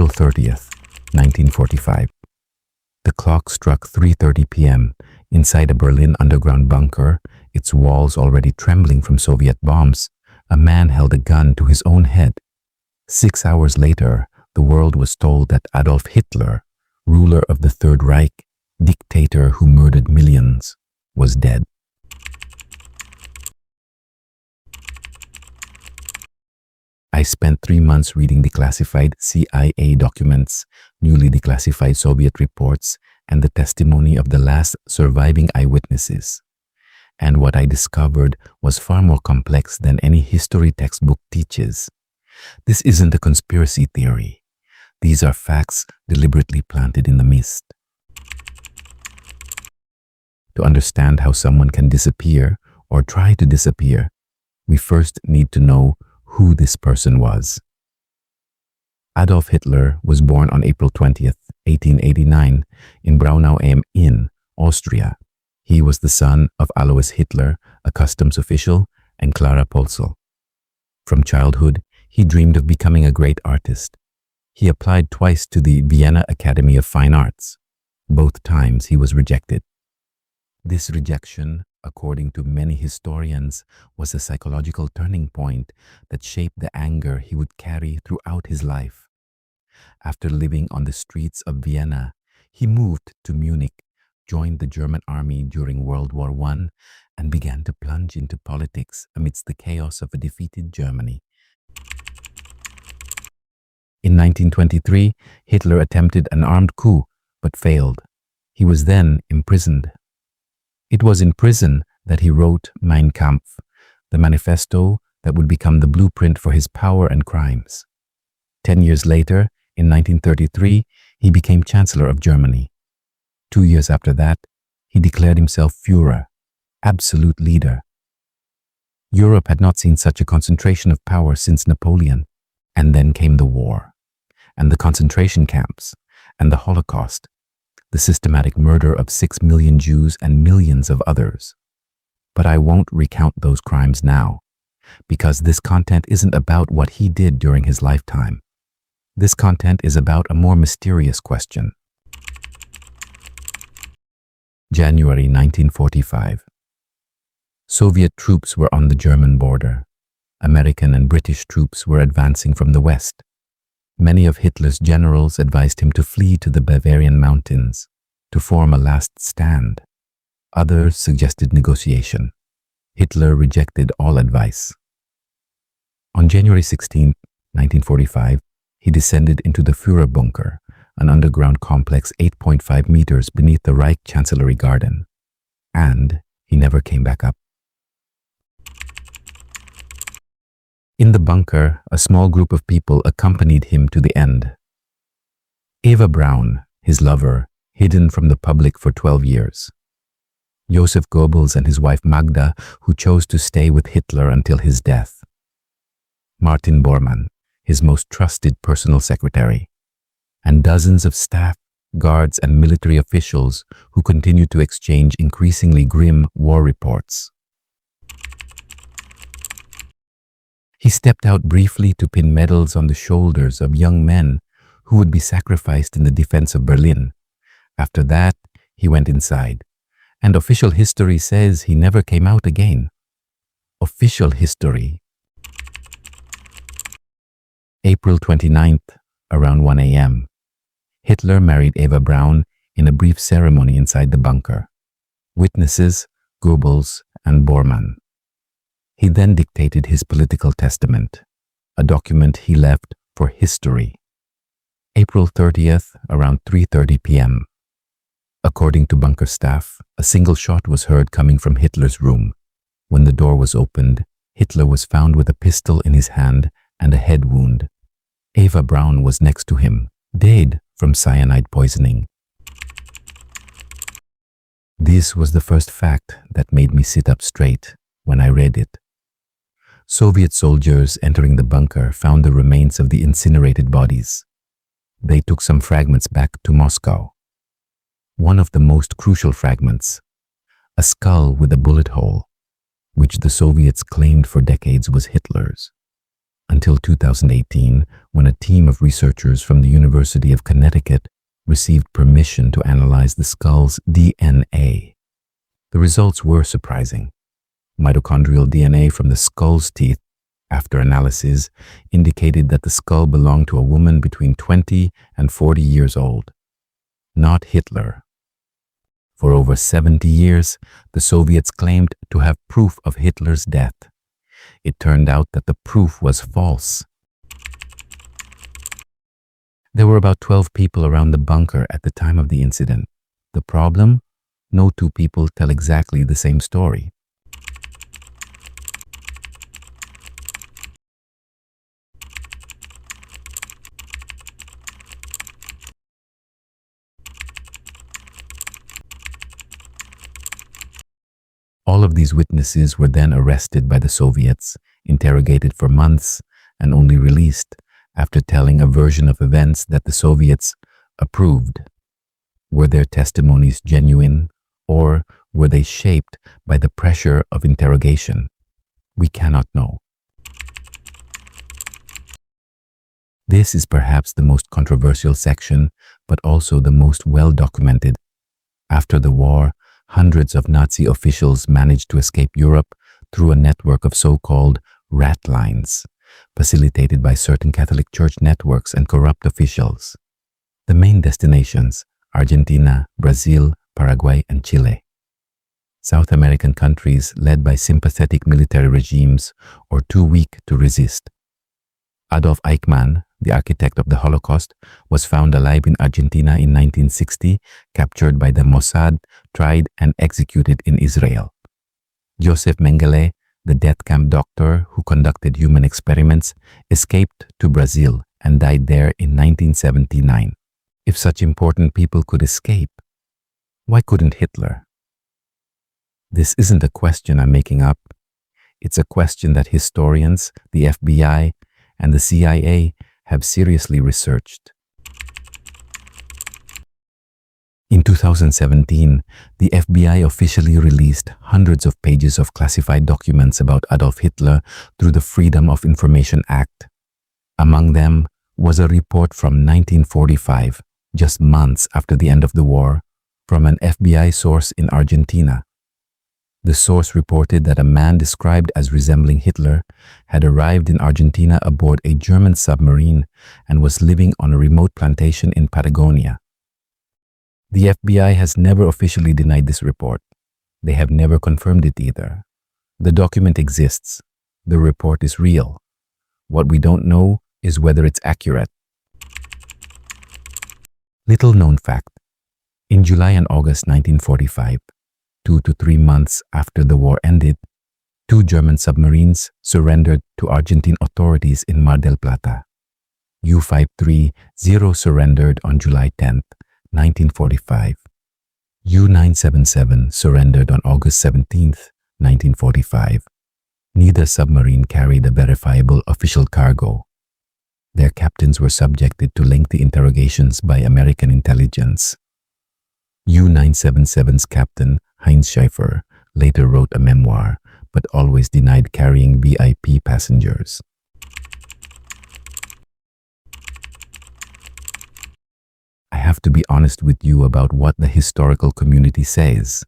April 30th, 1945. The clock struck 3:30 p.m. Inside a Berlin underground bunker, its walls already trembling from Soviet bombs. A man held a gun to his own head. 6 hours later, the world was told that Adolf Hitler, ruler of the Third Reich, dictator who murdered millions, was dead. I spent 3 months reading declassified CIA documents, newly declassified Soviet reports, and the testimony of the last surviving eyewitnesses. And what I discovered was far more complex than any history textbook teaches. This isn't a conspiracy theory. These are facts deliberately planted in the mist. To understand how someone can disappear or try to disappear, we first need to know who this person was. Adolf Hitler was born on April 20th, 1889, in Braunau am Inn, Austria. He was the son of Alois Hitler, a customs official, and Clara Polzel. From childhood, he dreamed of becoming a great artist. He applied twice to the Vienna Academy of Fine Arts. Both times he was rejected. This rejection, according to many historians, was a psychological turning point that shaped the anger he would carry throughout his life. After living on the streets of Vienna, he moved to Munich, joined the German army during World War I, and began to plunge into politics amidst the chaos of a defeated Germany. In 1923, Hitler attempted an armed coup, but failed. He was then imprisoned. It was in prison that he wrote Mein Kampf, the manifesto that would become the blueprint for his power and crimes. 10 years later, in 1933, he became Chancellor of Germany. 2 years after that, he declared himself Führer, absolute leader. Europe had not seen such a concentration of power since Napoleon. And then came the war, and the concentration camps, and the Holocaust, the systematic murder of 6 million Jews and millions of others. But I won't recount those crimes now, because this content isn't about what he did during his lifetime. This content is about a more mysterious question. January 1945. Soviet troops were on the German border. American and British troops were advancing from the west. Many of Hitler's generals advised him to flee to the Bavarian mountains, to form a last stand. Others suggested negotiation. Hitler rejected all advice. On January 16, 1945, he descended into the Führerbunker, an underground complex 8.5 meters beneath the Reich Chancellery Garden. And he never came back up. In the bunker, a small group of people accompanied him to the end. Eva Braun, his lover, hidden from the public for 12 years. Joseph Goebbels and his wife Magda, who chose to stay with Hitler until his death. Martin Bormann, his most trusted personal secretary. And dozens of staff, guards, and military officials who continued to exchange increasingly grim war reports. He stepped out briefly to pin medals on the shoulders of young men who would be sacrificed in the defense of Berlin. After that, he went inside, and official history says he never came out again. Official history. April 29th, around 1 a.m., Hitler married Eva Braun in a brief ceremony inside the bunker. Witnesses, Goebbels and Bormann. He then dictated his political testament, a document he left for history. April 30th, around 3:30 p.m. According to bunker staff, a single shot was heard coming from Hitler's room. When the door was opened, Hitler was found with a pistol in his hand and a head wound. Eva Braun was next to him, dead from cyanide poisoning. This was the first fact that made me sit up straight when I read it. Soviet soldiers entering the bunker found the remains of the incinerated bodies. They took some fragments back to Moscow. One of the most crucial fragments, a skull with a bullet hole, which the Soviets claimed for decades was Hitler's. until 2018, when a team of researchers from the University of Connecticut received permission to analyze the skull's DNA. The results were surprising. Mitochondrial DNA from the skull's teeth, after analysis, indicated that the skull belonged to a woman between 20 and 40 years old, not Hitler. For over 70 years, the Soviets claimed to have proof of Hitler's death. It turned out that the proof was false. There were about 12 people around the bunker at the time of the incident. The problem? No two people tell exactly the same story. All of these witnesses were then arrested by the Soviets, interrogated for months, and only released after telling a version of events that the Soviets approved. Were their testimonies genuine, or were they shaped by the pressure of interrogation? We cannot know. This is perhaps the most controversial section, but also the most well-documented. After the war, hundreds of Nazi officials managed to escape Europe through a network of so-called rat lines, facilitated by certain Catholic Church networks and corrupt officials. The main destinations: Argentina, Brazil, Paraguay, and Chile. South American countries led by sympathetic military regimes or too weak to resist. Adolf Eichmann, the architect of the Holocaust, was found alive in Argentina in 1960, captured by the Mossad, tried and executed in Israel. Joseph Mengele, the death camp doctor who conducted human experiments, escaped to Brazil and died there in 1979. If such important people could escape, why couldn't Hitler? This isn't a question I'm making up. It's a question that historians, the FBI, and the CIA have seriously researched. In 2017, the FBI officially released hundreds of pages of classified documents about Adolf Hitler through the Freedom of Information Act. Among them was a report from 1945, just months after the end of the war, from an FBI source in Argentina. The source reported that a man described as resembling Hitler had arrived in Argentina aboard a German submarine and was living on a remote plantation in Patagonia. The FBI has never officially denied this report. They have never confirmed it either. The document exists. The report is real. What we don't know is whether it's accurate. Little known fact. In July and August 1945, 2 to 3 months after the war ended, 2 German submarines surrendered to Argentine authorities in Mar del Plata. U-530 surrendered on July 10, 1945. U-977 surrendered on August 17, 1945. Neither submarine carried a verifiable official cargo. Their captains were subjected to lengthy interrogations by American intelligence. U-977's captain, Heinz Schaefer, later wrote a memoir, but always denied carrying VIP passengers. I have to be honest with you about what the historical community says.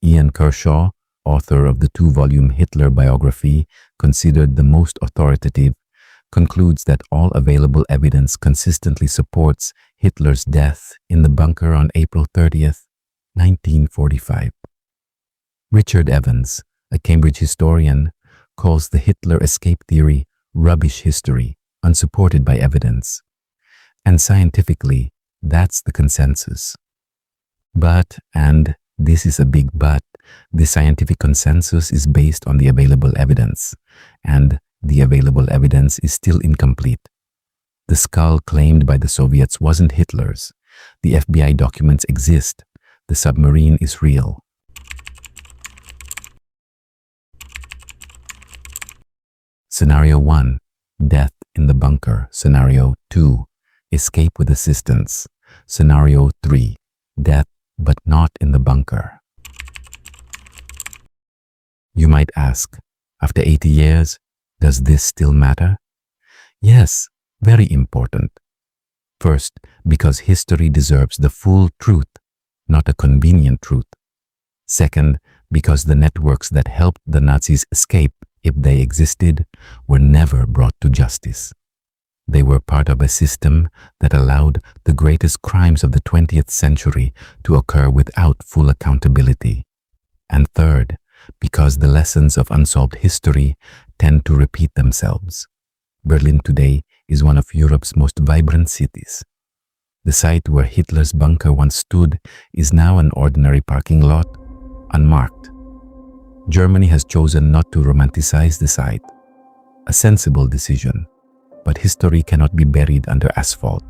Ian Kershaw, author of the 2-volume Hitler biography, considered the most authoritative, concludes that all available evidence consistently supports Hitler's death in the bunker on April 30th, 1945. Richard Evans, a Cambridge historian, calls the Hitler escape theory rubbish history, unsupported by evidence. And scientifically, that's the consensus. But, and this is a big but, the scientific consensus is based on the available evidence, and the available evidence is still incomplete. The skull claimed by the Soviets wasn't Hitler's. The FBI documents exist. The submarine is real. Scenario 1. Death in the bunker. Scenario 2. Escape with assistance. Scenario 3. Death but not in the bunker. You might ask, after 80 years, does this still matter? Yes, very important. First, because history deserves the full truth, not a convenient truth. Second, because the networks that helped the Nazis escape, if they existed, were never brought to justice. They were part of a system that allowed the greatest crimes of the 20th century to occur without full accountability. And third, because the lessons of unsolved history tend to repeat themselves. Berlin today is one of Europe's most vibrant cities. The site where Hitler's bunker once stood is now an ordinary parking lot, unmarked. Germany has chosen not to romanticize the site, a sensible decision, but history cannot be buried under asphalt.